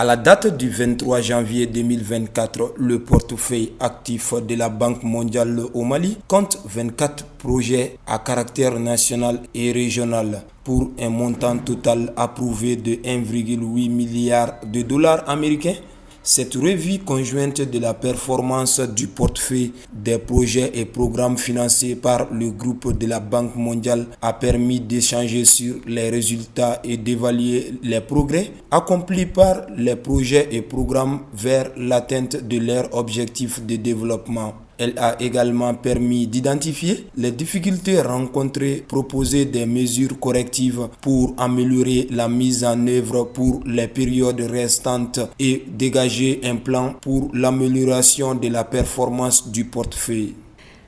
À la date du 23 janvier 2024, le portefeuille actif de la Banque mondiale au Mali compte 24 projets à caractère national et régional pour un montant total approuvé de 1,8 milliard de dollars américains. Cette revue conjointe de la performance du portefeuille des projets et programmes financés par le groupe de la Banque mondiale a permis d'échanger sur les résultats et d'évaluer les progrès accomplis par les projets et programmes vers l'atteinte de leurs objectifs de développement. Elle a également permis d'identifier les difficultés rencontrées, proposer des mesures correctives pour améliorer la mise en œuvre pour les périodes restantes et dégager un plan pour l'amélioration de la performance du portefeuille.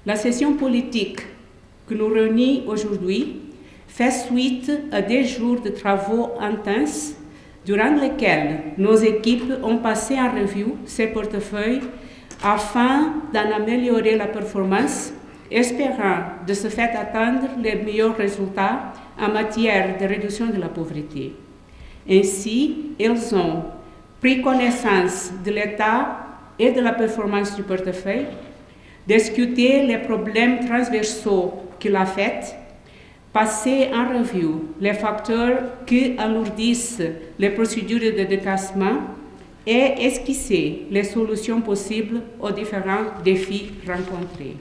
La session politique que nous réunit aujourd'hui fait suite à des jours de travaux intenses durant lesquels nos équipes ont passé en revue ces portefeuilles afin d'en améliorer la performance, espérant de ce fait atteindre les meilleurs résultats en matière de réduction de la pauvreté. Ainsi, ils ont pris connaissance de l'état et de la performance du portefeuille, discuté les problèmes transversaux qu'il affecte, passer en revue les facteurs qui alourdissent les procédures de décaissement et esquisser les solutions possibles aux différents défis rencontrés.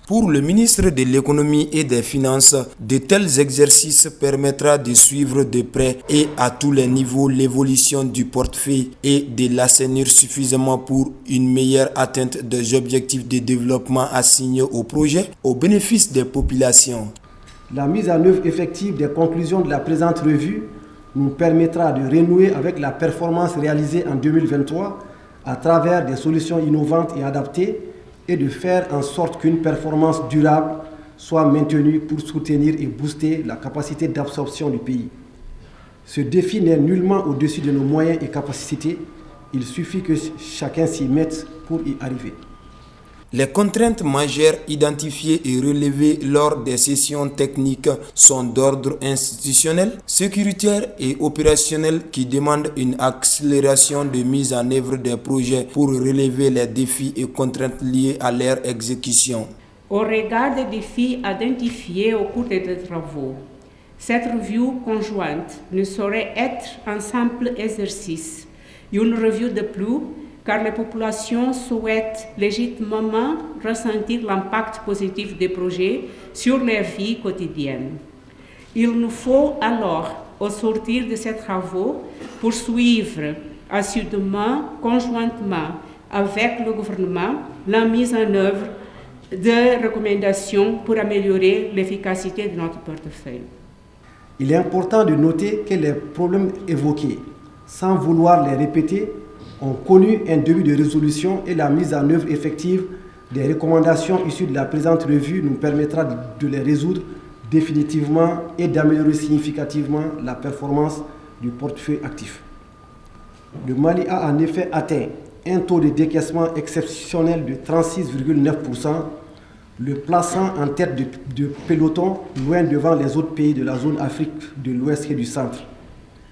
Pour le ministre de l'Économie et des Finances, de tels exercices permettra de suivre de près et à tous les niveaux l'évolution du portefeuille et de l'assainir suffisamment pour une meilleure atteinte des objectifs de développement assignés au projet au bénéfice des populations. La mise en œuvre effective des conclusions de la présente revue nous permettra de renouer avec la performance réalisée en 2023 à travers des solutions innovantes et adaptées et de faire en sorte qu'une performance durable soit maintenue pour soutenir et booster la capacité d'absorption du pays. Ce défi n'est nullement au-dessus de nos moyens et capacités, il suffit que chacun s'y mette pour y arriver. Les contraintes majeures identifiées et relevées lors des sessions techniques sont d'ordre institutionnel, sécuritaire et opérationnel qui demandent une accélération de mise en œuvre des projets pour relever les défis et contraintes liées à leur exécution. Au regard des défis identifiés au cours des travaux, cette revue conjointe ne saurait être un simple exercice, une revue de plus, car les populations souhaitent légitimement ressentir l'impact positif des projets sur leur vie quotidienne. Il nous faut alors, au sortir de ces travaux, poursuivre assidûment, conjointement avec le gouvernement, la mise en œuvre de recommandations pour améliorer l'efficacité de notre portefeuille. Il est important de noter que les problèmes évoqués, sans vouloir les répéter, ont connu un début de résolution et la mise en œuvre effective des recommandations issues de la présente revue nous permettra de les résoudre définitivement et d'améliorer significativement la performance du portefeuille actif. Le Mali a en effet atteint un taux de décaissement exceptionnel de 36,9%, le plaçant en tête de peloton loin devant les autres pays de la zone Afrique de l'Ouest et du Centre.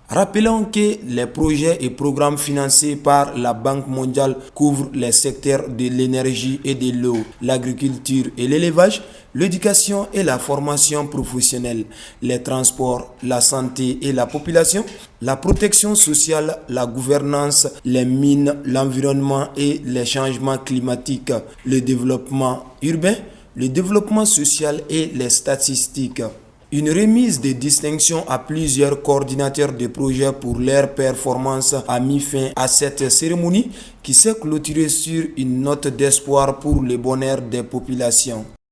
Rappelons que les projets et programmes financés par la Banque mondiale couvrent les secteurs de l'énergie et de l'eau, l'agriculture et l'élevage, l'éducation et la formation professionnelle, les transports, la santé et la population, la protection sociale, la gouvernance, les mines, l'environnement et les changements climatiques, le développement urbain, le développement social et les statistiques. Une remise de distinction à plusieurs coordinateurs de projets pour leur performance a mis fin à cette cérémonie qui s'est clôturée sur une note d'espoir pour le bonheur des populations.